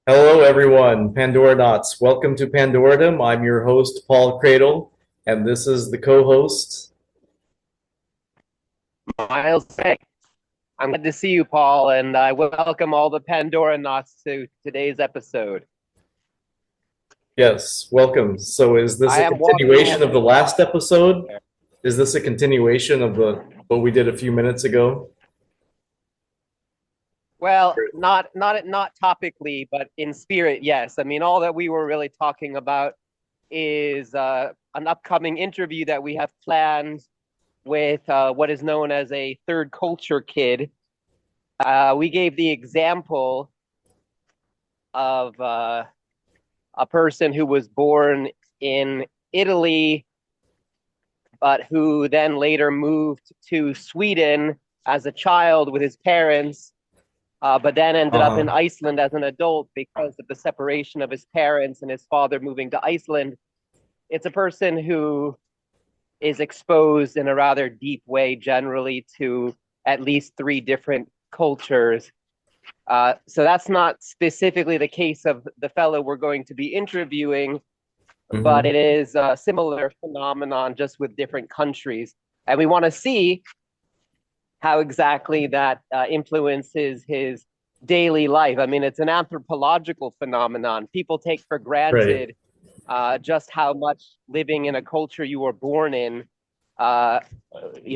Hello, everyone. Pandoradonts. Welcome to Pandooradom. I'm your host, Paul Cradle, and this is the co-host. Miles, hey, I'm glad to see you, Paul, and I welcome all the Pandoranauts to today's episode. Yes, welcome. So, is this I a am walking. continuation of the last episode? Is this a continuation of the what we did a few minutes ago? Well, not topically, but in spirit, yes. I mean, all that we were really talking about is an upcoming interview that we have planned with what is known as a third culture kid. We gave the example of a person who was born in Italy, but who then later moved to Sweden as a child with his parents, but then ended up in Iceland as an adult because of the separation of his parents and his father moving to Iceland. It's a person who is exposed in a rather deep way generally to at least three different cultures. So that's not specifically the case of the fellow we're going to be interviewing, but it is a similar phenomenon just with different countries. And we want to see how exactly that influences his daily life. I mean, it's an anthropological phenomenon. People take for Right. granted just how much living in a culture you were born in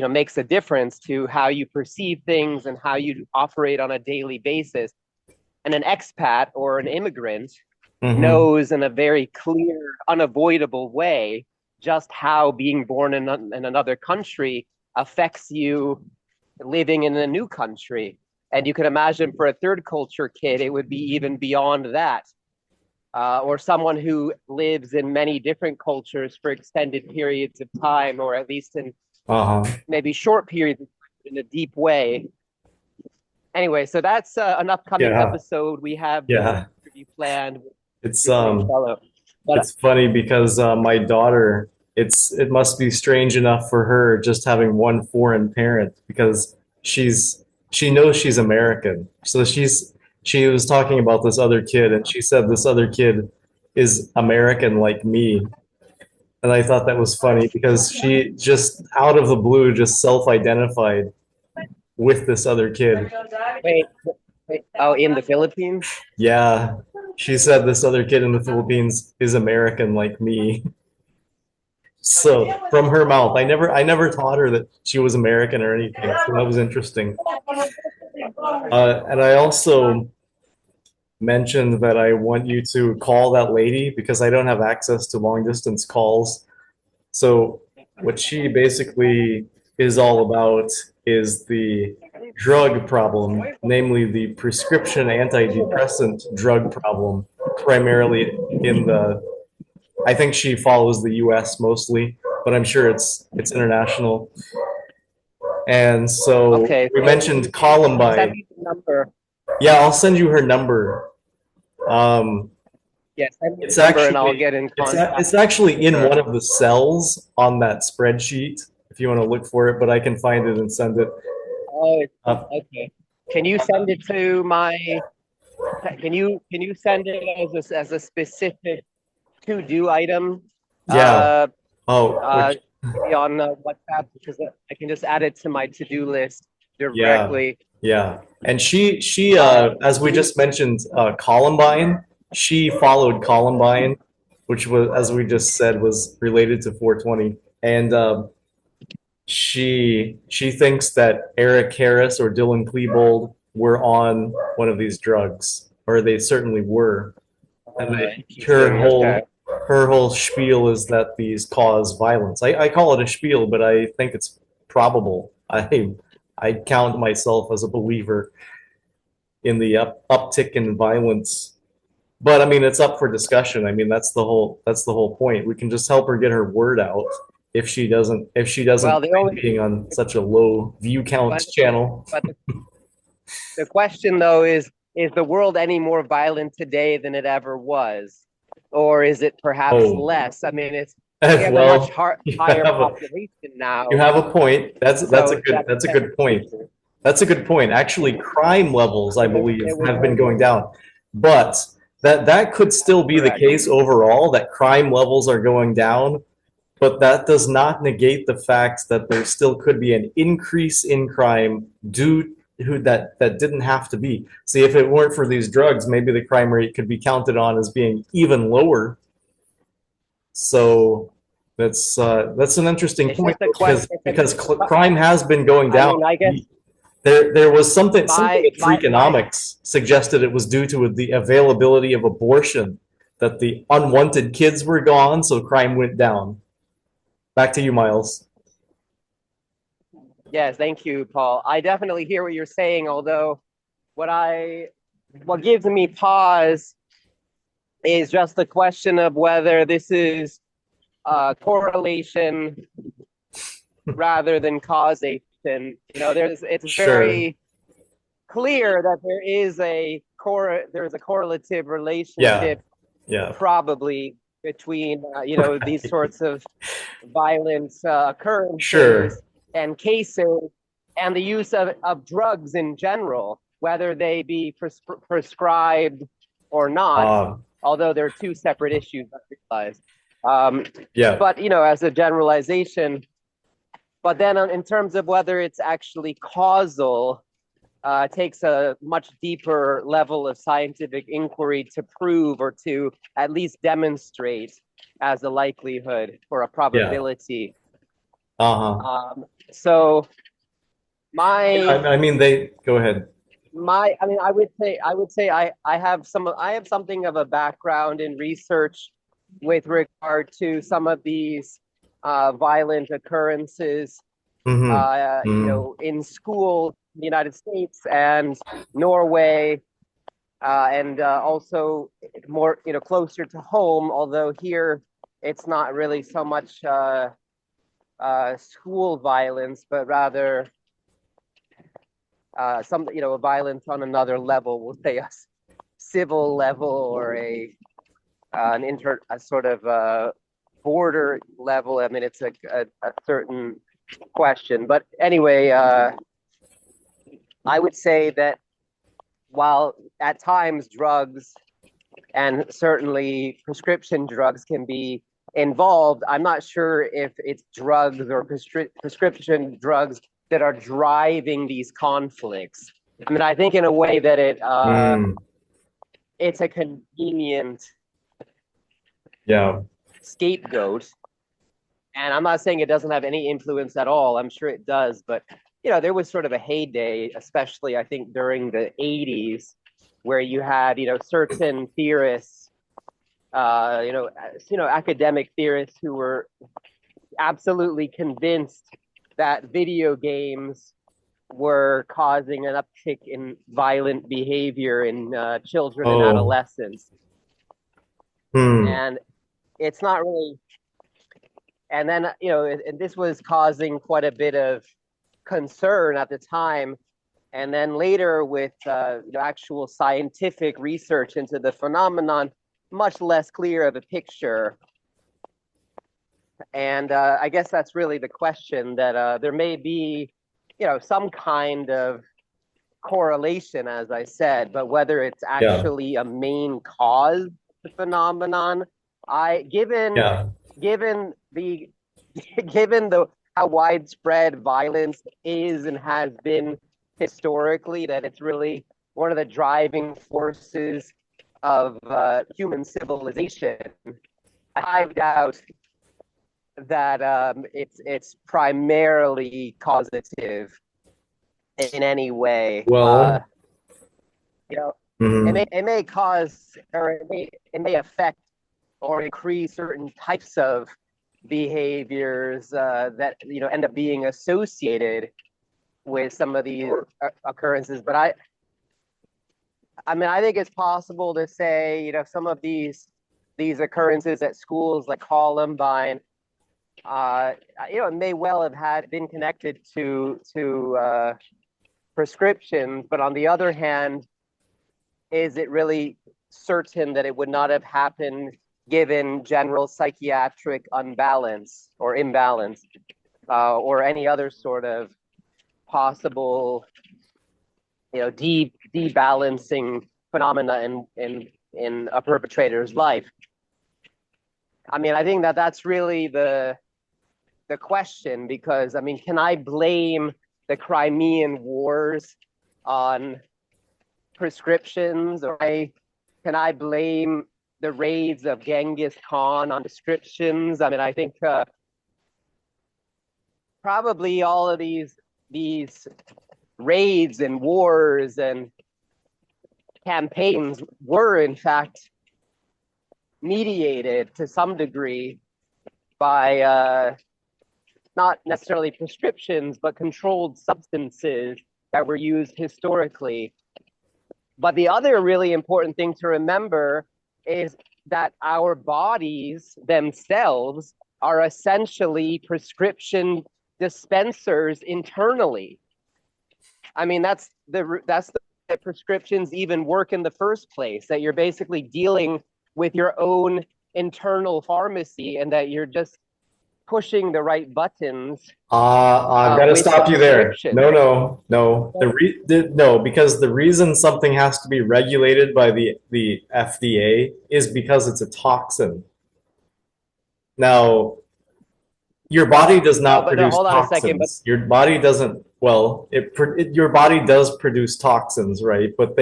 makes a difference to how you perceive things and how you operate on a daily basis. And an expat or an immigrant knows in a very clear, unavoidable way just how being born in another country affects you living in a new country. And you can imagine for a third culture kid, it would be even beyond that. Or someone who lives in many different cultures for extended periods of time, or at least in maybe short periods in a deep way. Anyway, so that's an upcoming Yeah. episode. We have the Yeah. interview planned with It's this great fellow. But it's funny because my daughter, it must be strange enough for her just having one foreign parent because she knows she's American. So she was talking about this other kid and she said this other kid is American like me. And I thought that was funny because she just out of the blue just self-identified with this other kid. wait, oh, in the Philippines? Yeah, she said this other kid in the Philippines is American like me. So from her mouth, I never taught her that she was American or anything. So that was interesting. And I also mentioned that I want you to call that lady because I don't have access to long distance calls. So what she basically is all about is the drug problem, namely the prescription antidepressant drug problem, primarily in the I think she follows the US mostly, but I'm sure it's international. And so Okay, we so mentioned send Columbine. me the number. Yeah, I'll send you her number. Um, Yeah, send me it's the number and I'll actually get in contact it's actually with in her. one of the cells on that spreadsheet if you want to look for it, but I can find it and send it. Oh, Uh, okay. Can you send it to my? Can you send it as a specific to do item? yeah. Uh, Oh, uh, which maybe on WhatsApp because I can just add it to my to do list yeah, directly. yeah. And she Uh, as we just mentioned, Columbine, she followed Columbine, which was, as we just said, was related to 420. And she thinks that Eric Harris or Dylan Klebold were on one of these drugs, or they certainly were. And her Interesting. Okay. whole spiel is that these cause violence. I call it a spiel, but I think it's probable. I count myself as a believer in the uptick in violence. But I mean, it's up for discussion. I mean, that's the whole point. We can just help her get her word out if she doesn't Well, the mind only being on such a low view count but channel. but the question though is the world any more violent today than it ever was, or is it perhaps Oh, less? I mean, it's we have a much well, higher population you now, have a point. so That's a that's good point. That's a good point. Actually, crime levels, I believe, there was have been no going down. But that could still be the Correct. case overall, that crime levels are going down, but that does not negate the fact that there still could be an increase in crime due that didn't have to be. See, if it weren't for these drugs, maybe the crime rate could be counted on as being even lower. So that's an interesting It's point just a though, question. because crime has been going I down. mean, I guess There was something my in my my Freakonomics suggested it was due to the availability of abortion, that the unwanted kids were gone, so crime went down. Back to you, Miles. Yes, thank you, Paul. I definitely hear what you're saying, although what I what gives me pause is just the question of whether this is correlation rather than causation. You know, it's Sure. very clear that there's a correlative Yeah. relationship Yeah. probably between these Right. sorts of violent Sure. occurrences and cases and the use of drugs in general, whether they be prescribed or not, Um, although they're two separate issues, I realize. Um, yeah. but, as a generalization, but then in terms of whether it's actually causal, takes a much deeper level of scientific inquiry to prove or to at least demonstrate as a likelihood or a Yeah. probability. Uh-huh. So Yeah, my I mean, they go ahead. I mean, I would say I have something of a background in research with regard to some of these violent occurrences, Mm-hmm. Mm-hmm. in school in the United States and Norway, and also more, closer to home. Although here it's not really so much school violence, but rather some, violence on another level. We'll say a civil level or a sort of border level. I mean, it's a certain question, but anyway, I would say that while at times drugs and certainly prescription drugs can be involved, I'm not sure if it's drugs or prescription drugs that are driving these conflicts. I mean, I think in a way that Mm. it's a convenient Yeah. scapegoat. And I'm not saying it doesn't have any influence at all. I'm sure it does, but there was sort of a heyday, especially I think during the 80s, where you had certain theorists, academic theorists who were absolutely convinced that video games were causing an uptick in violent behavior in children and Oh. adolescents. Hmm. And it's not really, and then, and this was causing quite a bit of concern at the time. And then later, with actual scientific research into the phenomenon, much less clear of a picture. And I guess that's really the question, that there may be, some kind of correlation, as I said, but whether it's Yeah. actually a main cause of the phenomenon, given Yeah. given the given the how widespread violence is and has been historically, that it's really one of the driving forces of human civilization. I doubt that it's primarily causative in any way. Well. You know, Mhm. it may cause, or it may affect or increase certain types of behaviors that end up being associated with some of these occurrences. But I mean, I think it's possible to say, some of these occurrences at schools like Columbine, may well have been connected to prescriptions. But on the other hand, is it really certain that it would not have happened given general psychiatric unbalance or imbalance, or any other sort of possible, debalancing phenomena in in a perpetrator's life. I mean, I think that that's really the question, because I mean, can I blame the Crimean Wars on prescriptions, or can I blame the raids of Genghis Khan on prescriptions? I mean, I think probably all of these raids and wars and campaigns were in fact mediated to some degree by not necessarily prescriptions, but controlled substances that were used historically. But the other really important thing to remember is that our bodies themselves are essentially prescription dispensers internally. I mean, that's the prescriptions even work in the first place, that you're basically dealing with your own internal pharmacy, and that you're just pushing the right buttons. I've got to stop you there. No. No, because the reason something has to be regulated by the FDA is because it's a toxin. Now, your body does not produce toxins. Your body doesn't. Well, your body does produce toxins, right? But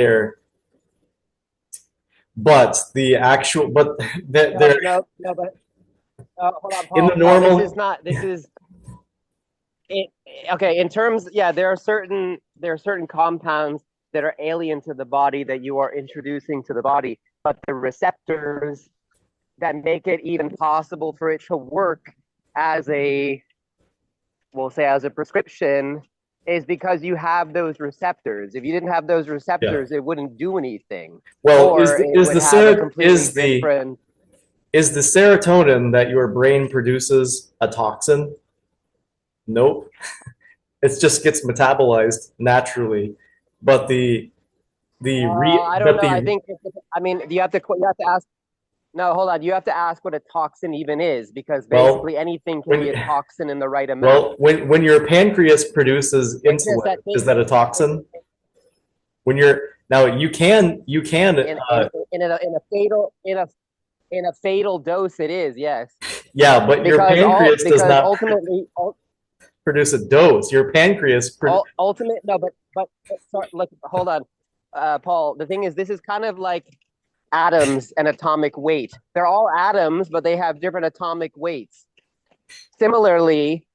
the actual, but they're no, but hold on, Paul, in the normal. This is okay. In terms, yeah, there are certain compounds that are alien to the body that you are introducing to the body, but the receptors that make it even possible for it to work as we'll say as a prescription, is because you have those receptors. If you didn't have those receptors, it wouldn't do anything. Well, is the serotonin that your brain produces a toxin? Nope. It just gets metabolized naturally. But I don't know. I think, I mean, you have to ask. No, hold on. You have to ask what a toxin even is, because basically anything can be a toxin in the right amount. Well, when your pancreas produces insulin, is that a toxin? When you can in a fatal dose, it is, yes. Yeah, but your pancreas does not ultimately produce a dose. Your pancreas sorry, look, hold on, Paul. The thing is, this is kind of like atoms and atomic weight. They're all atoms, but they have different atomic weights. Similarly,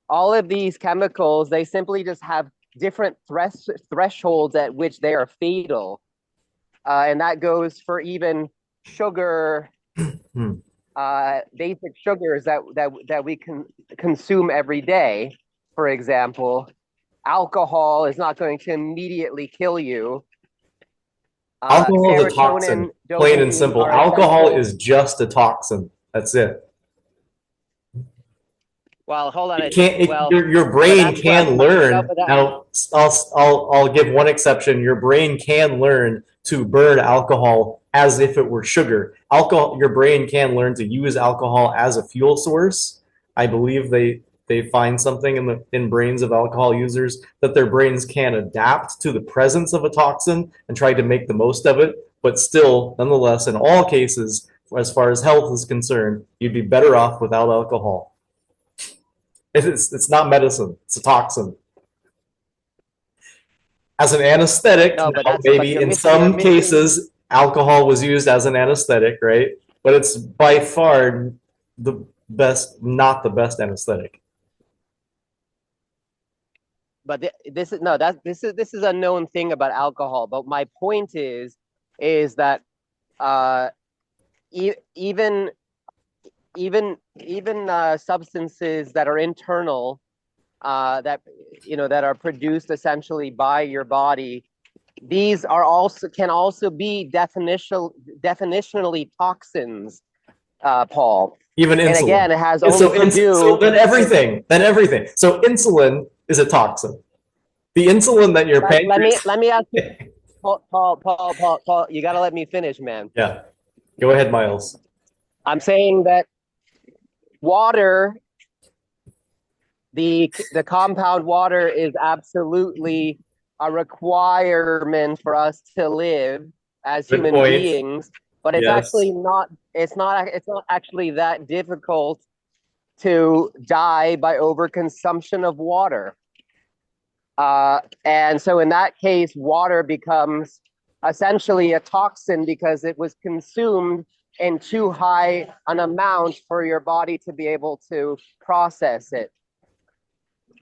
all of these chemicals, they simply just have different thresholds at which they are fatal. And that goes for even sugar, basic sugars that we can consume every day. For example, alcohol is not going to immediately kill you. Alcohol is a toxin, plain and simple. Alcohol is just a toxin. That's it. Well, hold on. Your brain can learn. Now, I'll give one exception. Your brain can learn to burn alcohol as if it were sugar. Your brain can learn to use alcohol as a fuel source. I believe they find something in brains of alcohol users that their brains can adapt to the presence of a toxin and try to make the most of it. But still, nonetheless, in all cases, as far as health is concerned, you'd be better off without alcohol. It's not medicine. It's a toxin. As an anesthetic, maybe in some cases, alcohol was used as an anesthetic, right? But it's by far the best, not the best anesthetic. But this is a known thing about alcohol. But my point is that even substances that are internal, that are produced essentially by your body, these can also be definitionally toxins, Paul. Even insulin. And again, it has only to do. So then everything. So insulin is a toxin. The insulin that your pancreas. Let me ask you, Paul. You got to let me finish, man. Yeah. Go ahead, Miles. I'm saying that water, the compound water, is absolutely a requirement for us to live. as Good human point. beings, but it's Yes. actually not. It's not actually that difficult to die by overconsumption of water. And so in that case, water becomes essentially a toxin because it was consumed in too high an amount for your body to be able to process it.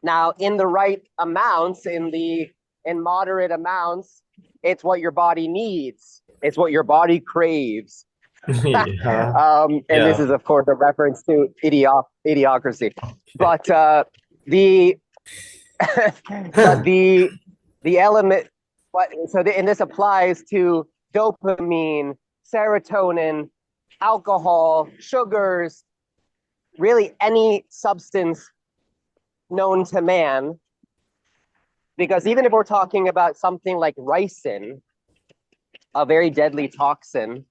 Now, in the right amounts, in moderate amounts, it's what your body needs. It's what your body craves. Yeah. And this Yeah. is, of course, a reference to idiocracy. But the but the element, and this applies to dopamine, serotonin, alcohol, sugars, really any substance known to man. Because even if we're talking about something like ricin, a very deadly toxin,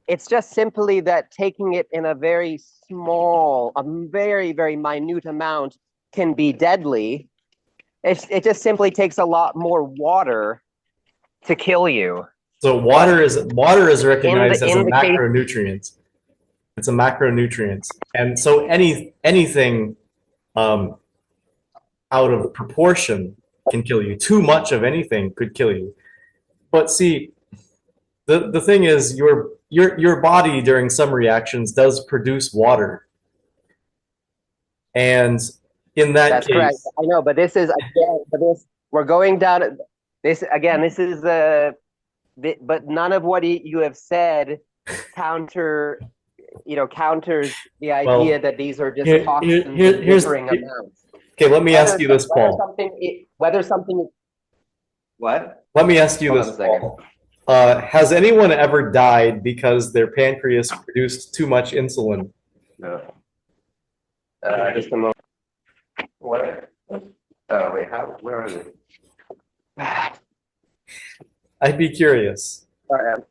it's just simply that taking it in a very small, a very, very minute amount can be deadly. It just simply takes a lot more water to kill you. So water is recognized as a In the case, macronutrient. It's a macronutrient. And so anything um, out of proportion can kill you. Too much of anything could kill you. But see, the thing is your body during some reactions does produce water. And in that that's correct. case, I know, but this is again, we're going down this again. This is but none of what you have said counters the idea well, that these are just toxins in differing amounts. okay, let me ask you this, Paul. Whether something what? Let me ask you Hold this, on a second. Paul. Has anyone ever died because their pancreas produced too much insulin? No. Just a moment. What? Oh wait, where is it? I'd be curious. Sorry,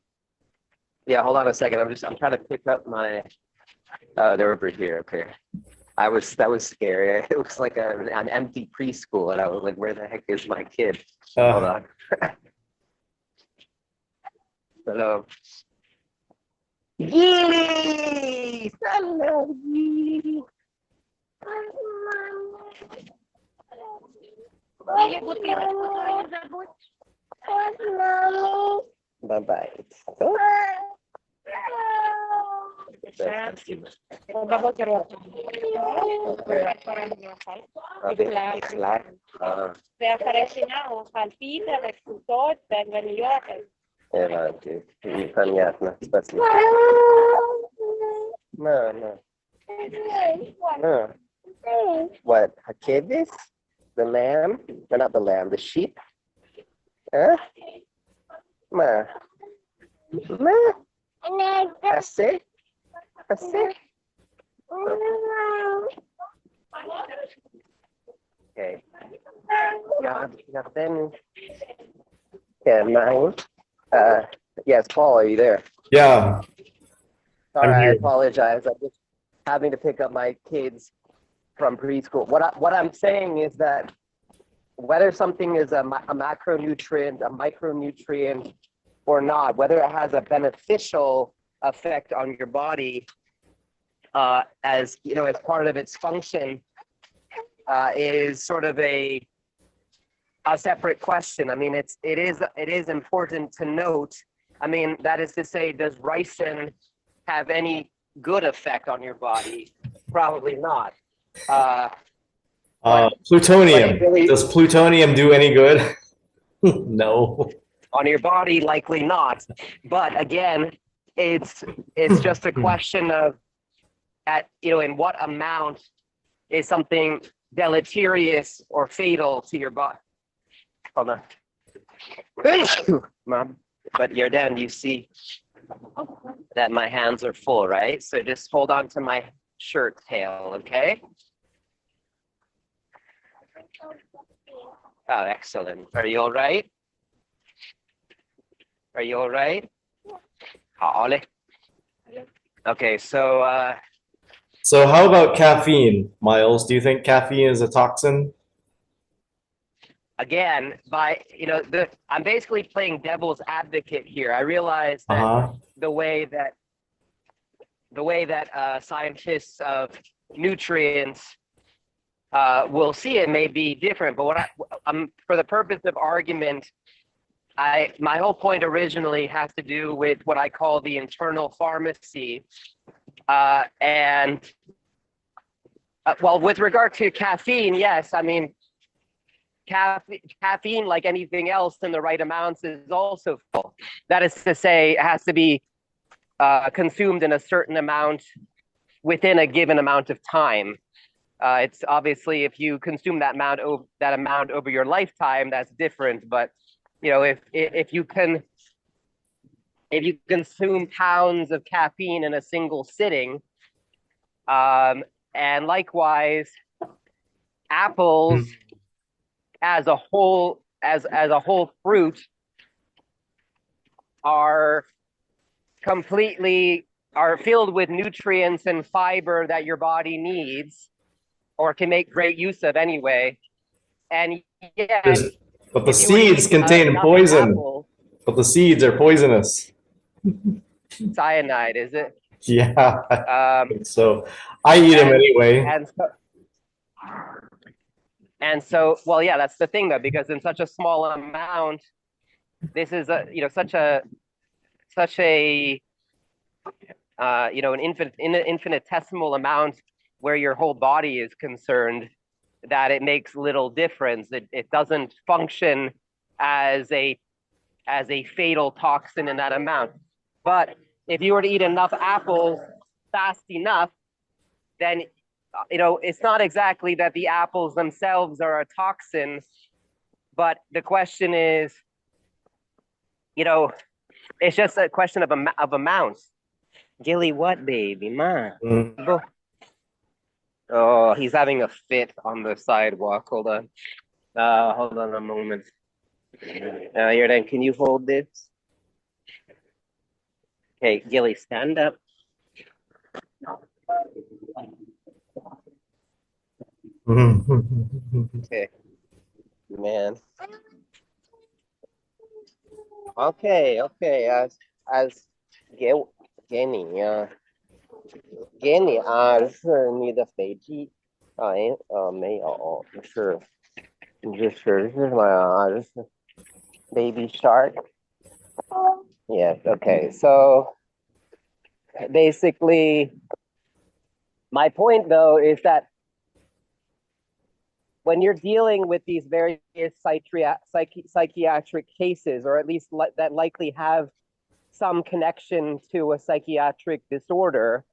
yeah, hold on a second. I'm trying to pick up my. They're over here. Okay. That was scary. It was like an empty preschool, and I was like, "Where the heck is my kid?" Hold on. Hello. Gilly! Hello, Gilly. Bye-bye. Непонятно. Спасибо. No. What? Hakevis? The lamb? Or not the lamb, the sheep? Huh? Ma. Assez? Okay. Yeah, mine. Yes, Paul, are you there? Yeah. Sorry, I here. apologize. I'm just having to pick up my kids from preschool. What I'm saying is that whether something is a macronutrient, a micronutrient, or not, whether it has a beneficial effect on your body, as part of its function, is sort of a separate question. I mean, it is important to note. I mean, that is to say, does ricin have any good effect on your body? Probably not. Plutonium. Really, does plutonium do any good? No. On your body, likely not. But again, it's just a question of in what amount is something deleterious or fatal to your body. Hold on. Mom, but Yarden, you see that my hands are full, right? So just hold on to my shirt tail, okay? Oh, excellent. Are you all right? Are you all right? Okay, so So how about caffeine, Miles? Do you think caffeine is a toxin? again, I'm basically playing devil's advocate here. I realize that Uh-huh. the way that scientists of nutrients will see it may be different. But for the purpose of argument, my whole point originally has to do with what I call the internal pharmacy, and well, with regard to caffeine, yes, I mean, caffeine, like anything else in the right amounts, is also full. That is to say, it has to be consumed in a certain amount within a given amount of time. It's obviously, if you consume that amount over your lifetime, that's different. But if you consume pounds of caffeine in a single sitting, and likewise, apples as a whole fruit are filled with nutrients and fiber that your body needs or can make great use of anyway. And yet, But the if you were to seeds eat contain enough poison. apples, But the seeds are poisonous. cyanide, is it? Yeah. So I eat them anyway. And so, well, yeah, that's the thing though, because in such a small amount, this is such a an infinitesimal amount where your whole body is concerned, that it makes little difference. It doesn't function as a fatal toxin in that amount. But if you were to eat enough apples fast enough, then it's not exactly that the apples themselves are a toxin, but the question is, it's just a question of amounts. Gilly, what, baby? Ma. Mm. Oh, he's having a fit on the sidewalk. Hold on a moment. Jordan, can you hold this? Okay, Gilly, stand up. Okay, man. Okay. As Genny 是你的飞机没有，这是什么呀？这是 baby shark. Yes. Okay. So basically, my point though is that when you're dealing with these various psychiatric cases, or at least that likely have some connection to a psychiatric disorder,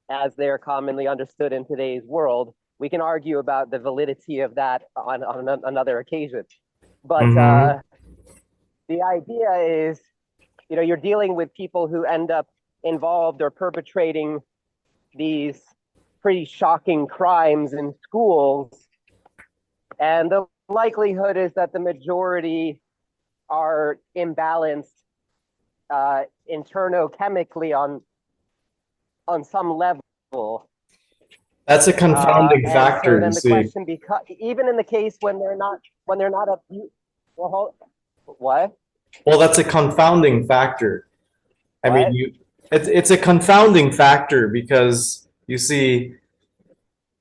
as they're commonly understood in today's world, we can argue about the validity of that on another occasion. But the idea is, you're dealing with people who end up involved or perpetrating these pretty shocking crimes in schools, and the likelihood is that the majority are imbalanced internal-chemically on some level. That's a confounding factor. So then the question becomes, even in the case when they're not what? Well, that's a confounding factor. I mean, it's a confounding factor because you see,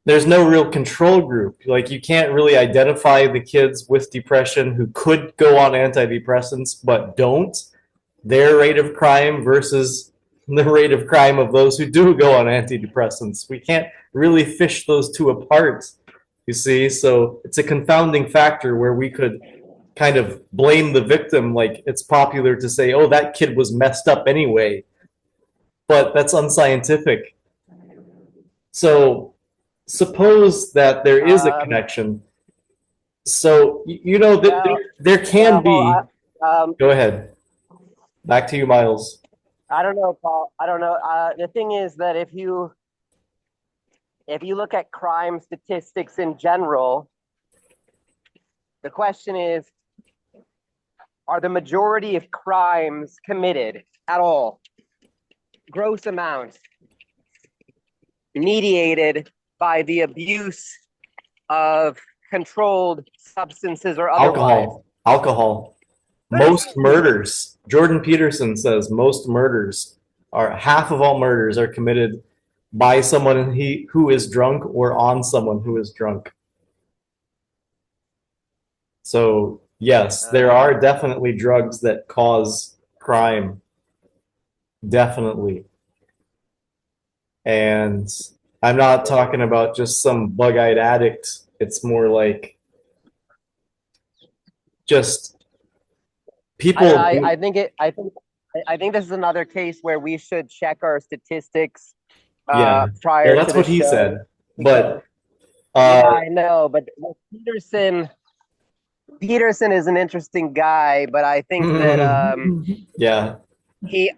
there's no real control group. Like, you can't really identify the kids with depression who could go on antidepressants but don't, their rate of crime versus the rate of crime of those who do go on antidepressants. We can't really fish those two apart, you see? So it's a confounding factor where we could kind of blame the victim. Like, it's popular to say, oh, that kid was messed up anyway. But that's unscientific. So suppose that there is a connection. So, there can be. Go ahead. Back to you, Miles. I don't know, Paul. I don't know. The thing is that if you look at crime statistics in general, the question is, are the majority of crimes committed at all, gross amounts, mediated by the abuse of controlled substances or otherwise. Alcohol. Most murders. Jordan Peterson says most murders are half of all murders are committed by someone who is drunk or on someone who is drunk. So yes, there are definitely drugs that cause crime. Definitely. And I'm not talking about just some bug-eyed addict. It's more like just people. I think this is another case where we should check our statistics Yeah. Well, prior to that's the what he show. said. Because, But yeah, I know, but Peterson is an interesting guy, but I think that yeah. he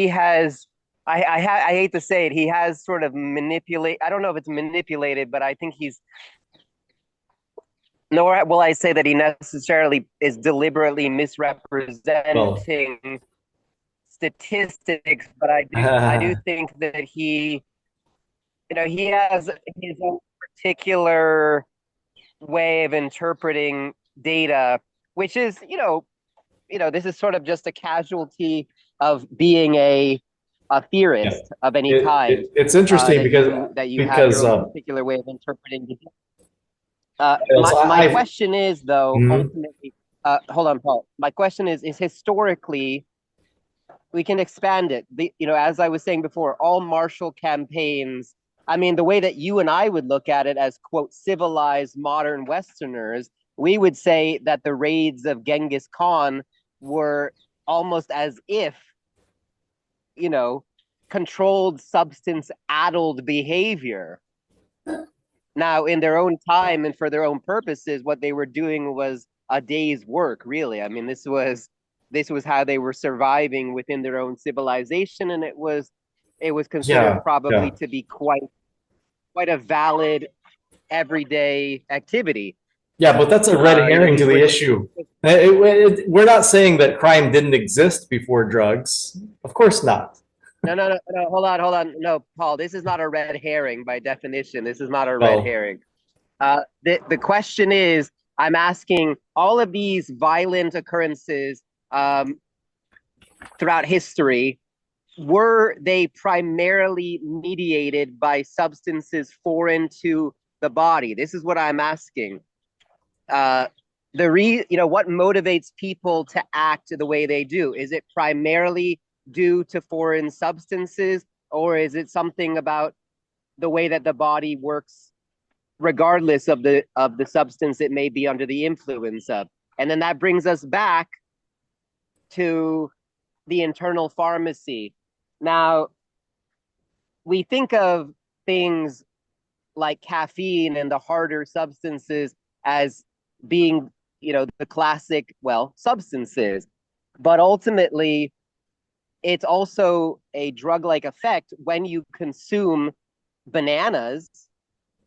has I hate to say it, he has sort of manipulate. I don't know if it's manipulated, but I think he's, nor will I say that he necessarily is deliberately Well, misrepresenting statistics, but I do think that he has his own particular way of interpreting data, which is, this is sort of just a casualty of being a yeah. theorist of any kind. It's interesting That you have your because own particular way of interpreting the data. so My I've question is, though, mhm. ultimately, hold on, Paul. My question is historically, we can expand it. As I was saying before, all martial campaigns. I mean, the way that you and I would look at it as, quote, civilized modern Westerners, we would say that the raids of Genghis Khan were almost as if, controlled substance addled behavior. Now, in their own time and for their own purposes, what they were doing was a day's work, really. I mean, this was how they were surviving within their own civilization, and it was considered Yeah, probably yeah. to be quite a valid everyday activity. Yeah, but that's a red herring to These were the just issue. We're not saying that crime didn't exist before drugs. Of course not. no, no, no, no. Hold on. No, Paul, this is not a red herring by definition. This is not a red Well, herring. The question is, I'm asking all of these violent occurrences throughout history, were they primarily mediated by substances foreign to the body? This is what I'm asking. What motivates people to act the way they do? Is it primarily due to foreign substances, or is it something about the way that the body works regardless of the substance it may be under the influence of? And then that brings us back to the internal pharmacy. Now, we think of things like caffeine and the harder substances as being, the classic, well, substances. But ultimately, it's also a drug-like effect when you consume bananas,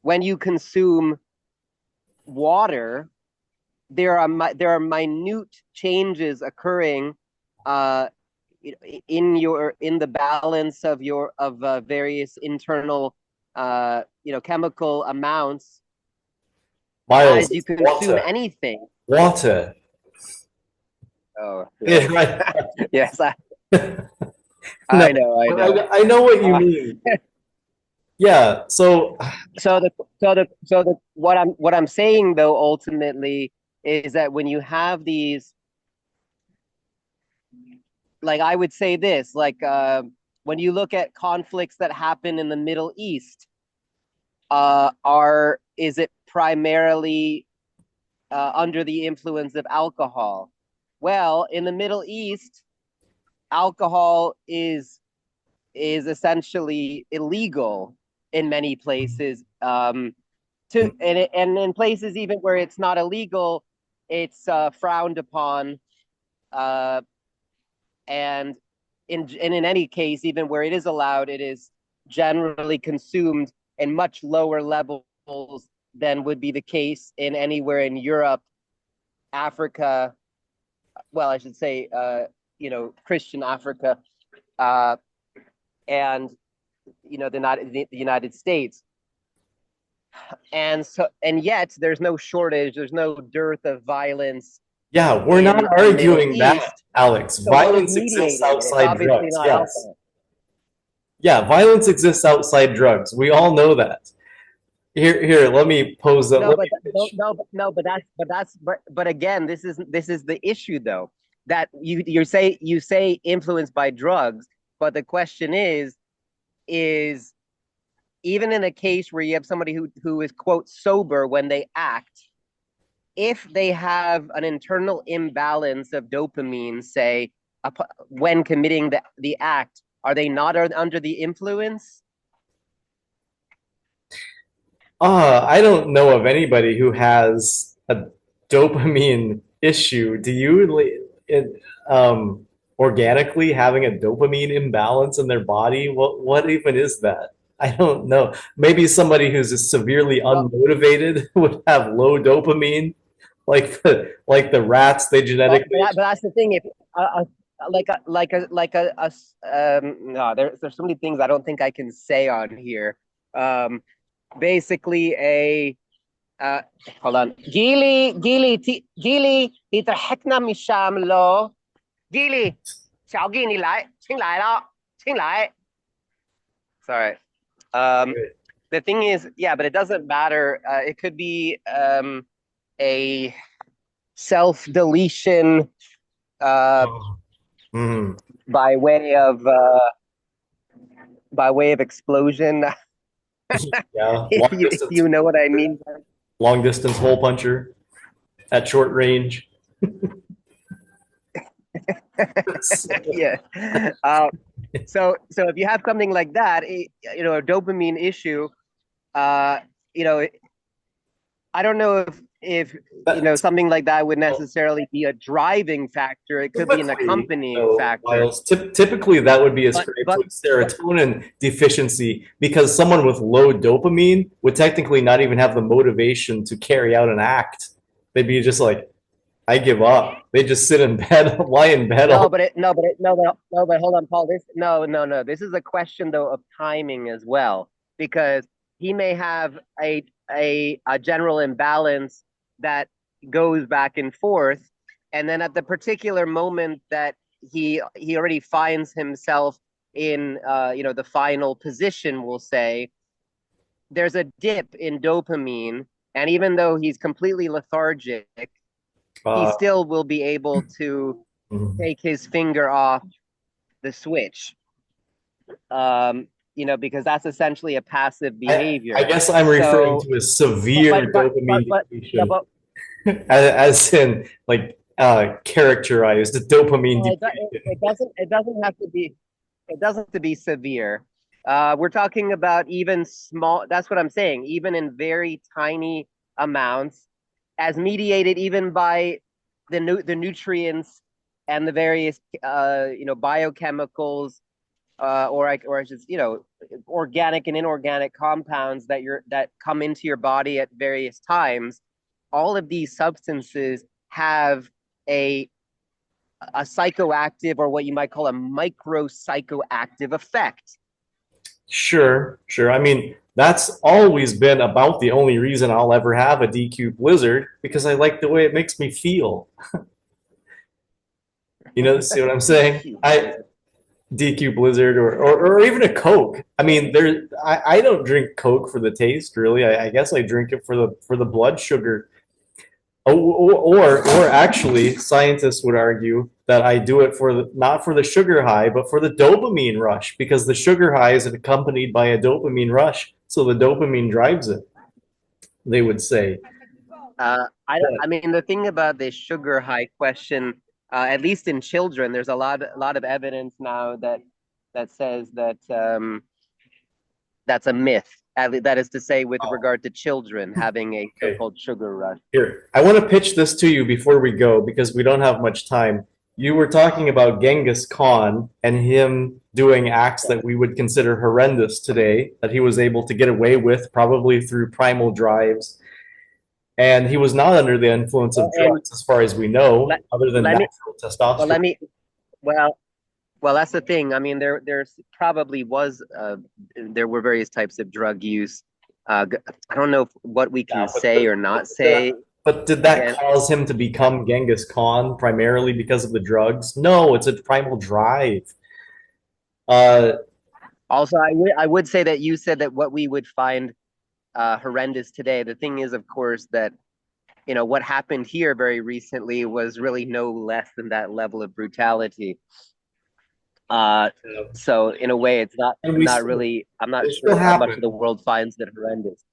when you consume water. There are minute changes occurring uh, in the balance of various internal chemical amounts Miles, as you it's consume water. anything. Water. Oh, Yeah, yes. right. Yes, No, I know, I but know. I know what you Uh, mean. Yeah, so what I'm saying, though, ultimately, is that when you have these, like, I would say this, like, when you look at conflicts that happen in the Middle East, is it primarily under the influence of alcohol? Well, in the Middle East, alcohol is essentially illegal in many places. And in places even where it's not illegal, it's frowned upon. Uh, and in any case, even where it is allowed, it is generally consumed in much lower levels than would be the case in anywhere in Europe, Africa. Well, I should say, Christian Africa, and the United States. and yet there's no shortage, there's no dearth of violence Yeah, we're not in the Middle arguing that, East. Alex. So what is Violence exists mediating it? It's outside obviously drugs. not Yes. alcohol. Yeah, violence exists outside drugs. We all know that. Here, let me pose that. No, Let but me no, pitch. no, no, but again, this is the issue though. That you say influenced by drugs, but the question is even in a case where you have somebody who is quote sober when they act, if they have an internal imbalance of dopamine, say when committing the act, are they not under the influence? I don't know of anybody who has a dopamine issue. Do you, organically having a dopamine imbalance in their body? What even is that? I don't know. Maybe somebody who's severely Well, unmotivated would have low dopamine, like the rats they genetically. but that's the thing. If no, there's so many things I don't think I can say on here. Um, basically a hold on. Gili تضحكنا من الشام لو Gili 小弟你来，请来了，请来。Sorry. Um, the thing is, yeah, but it doesn't matter. It could be a self deletion Oh. Mhm. by way of explosion. Yeah, If you know what I mean. long distance hole puncher at short range. Yeah. Uh, so if you have something like that, a dopamine issue, uh, you know, I don't know if That, something like that would necessarily be a driving factor. It could be an typically, accompanying though, factor. Miles, typically that would be But ascribed to but a serotonin deficiency because someone with low dopamine would technically not even have the motivation to carry out an act. They'd be just like, I give up. They just sit in bed, lie in bed no, all. but it no, but it, no, but no, but hold on, Paul. No. This is a question though of timing as well, because he may have a general imbalance that goes back and forth, and then at the particular moment that he already finds himself in the final position, we'll say, there's a dip in dopamine, and even though he's completely lethargic, he Uh, still will be able to mhm. take his finger off the switch. Because that's essentially a passive I behavior. guess I'm referring So, to a severe dopamine no, depletion, as in like characterized dopamine depletion. it doesn't have to be severe. We're talking about even small. That's what I'm saying. Even in very tiny amounts, as mediated even by the nutrients and the various biochemicals, or just organic and inorganic compounds that come into your body at various times. All of these substances have a a psychoactive, or what you might call a micro psychoactive effect. Sure, sure. I mean, that's always been about the only reason I'll ever have a DQ Blizzard because I like the way it makes me feel. See what I'm saying? DQ I blizzard. DQ Blizzard or even a Coke. I mean, I don't drink Coke for the taste, really. I guess I drink it for the blood sugar. Or actually, scientists would argue that I do it not for the sugar high, but for the dopamine rush, because the sugar high is accompanied by a dopamine rush, so the dopamine drives it. They would say. I mean, the thing about this sugar high question, at least in children, there's a lot of evidence now that says that that's a myth. That is to say, with Oh, regard to children having a okay. so-called sugar rush. Here, I want to pitch this to you before we go because we don't have much time. You were talking about Genghis Khan and him doing acts that we would consider horrendous today, that he was able to get away with, probably through primal drives. And he was not under the influence of And drugs, as far as we know, let, other than let me natural well, testosterone. well, that's the thing. I mean, there's probably was there were various types of drug use I don't know what we Yeah, can say or not say. but did that Again, cause him to become Genghis Khan primarily because of the drugs? No, it's a primal drive. Uh, also, I would say that you said that what we would find horrendous today. The thing is, of course, that what happened here very recently was really no less than that level of brutality. Uh, so in a way, it's not and not really. I'm not it still sure how much of the happened. world finds it horrendous.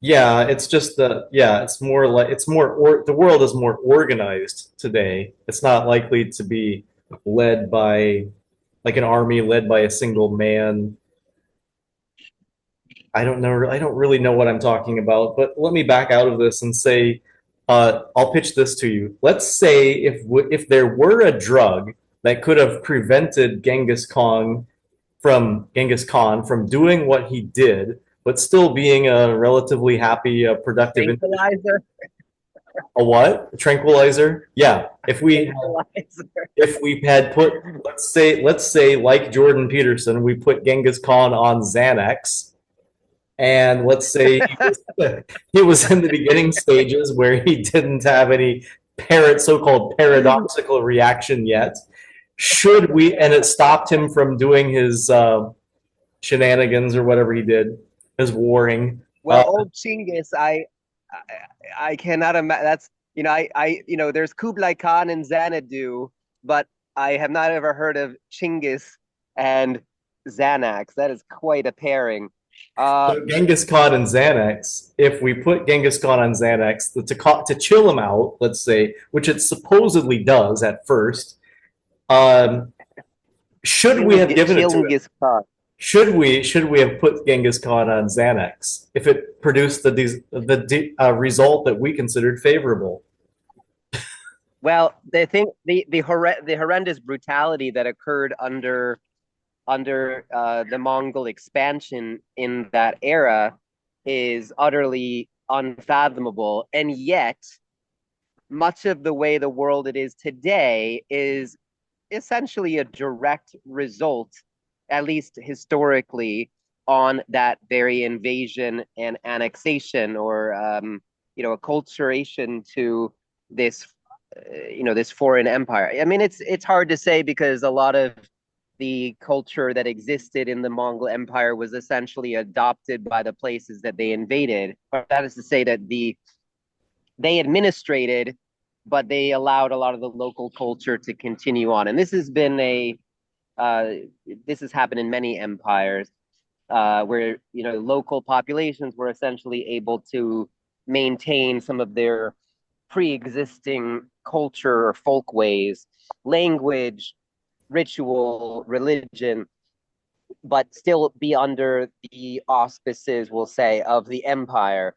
Yeah, it's just it's more like the world is more organized today. It's not likely to be led by like an army led by a single man. I don't know. I don't really know what I'm talking about, but let me back out of this and say, I'll pitch this to you. Let's say if there were a drug that could have prevented Genghis Khan from doing what he did, but still being a relatively happy, productive individual. Tranquilizer, A what? A tranquilizer? Yeah. tranquilizer. If we had put, let's say like Jordan Peterson, we put Genghis Khan on Xanax, and let's say he was in the beginning stages where he didn't have any so-called paradoxical reaction yet. Should we, and it stopped him from doing his shenanigans or whatever he did, his warring. Well, old Chinggis, I cannot imagine. That's there's Kublai Khan and Xanadu, but I have not ever heard of Chinggis and Xanax. That is quite a pairing. Uh, So Genghis Khan and Xanax, if we put Genghis Khan on Xanax to chill him out, let's say, which it supposedly does at first, um, should we have given it to him? Chilngis Khan. Should we have put Genghis Khan on Xanax if it produced the result that we considered favorable? Well, the horrendous brutality that occurred under the Mongol expansion in that era is utterly unfathomable, and yet much of the way the world it is today is essentially a direct result, at least historically, on that very invasion and annexation, or acculturation to this this foreign empire. I mean, it's hard to say because a lot of the culture that existed in the Mongol Empire was essentially adopted by the places that they invaded. That is to say that they administrated, but they allowed a lot of the local culture to continue on. And uh, this has happened in many empires, where local populations were essentially able to maintain some of their pre-existing culture or folk ways, language, ritual, religion, but still be under the auspices, we'll say, of the empire.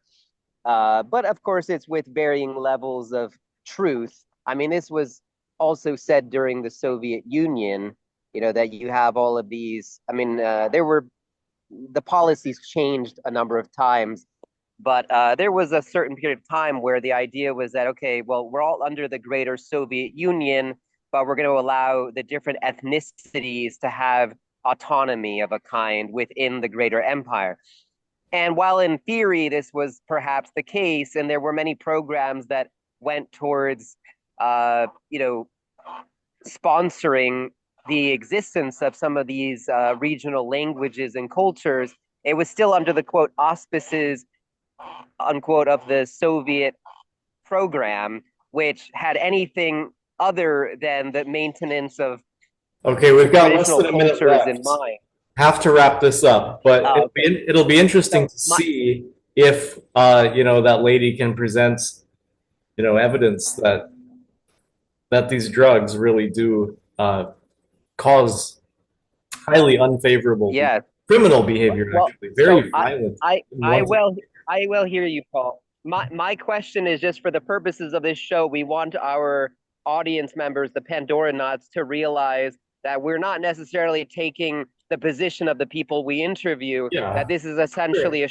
But of course, it's with varying levels of truth. I mean, this was also said during the Soviet Union, that you have all of these. I mean, the policies changed a number of times, but there was a certain period of time where the idea was that, okay, well, we're all under the greater Soviet Union, but we're going to allow the different ethnicities to have autonomy of a kind within the greater empire. And while in theory this was perhaps the case, and there were many programs that went towards, sponsoring the existence of some of these regional languages and cultures, it was still under the quote auspices unquote of the Soviet program, which had anything other than the maintenance of Okay, we've got less traditional than a minute cultures in left. mind. Have to wrap this up, but Okay. it'll be interesting So to see if that lady can present evidence that these drugs really do cause highly unfavorable yeah, criminal behavior, well, actually so very violent. I will hear you, Paul. My question is just for the purposes of this show, we want our audience members, the Pandooranauts, to realize that we're not necessarily taking the position of the people we interview, Yeah, that this is sure. essentially a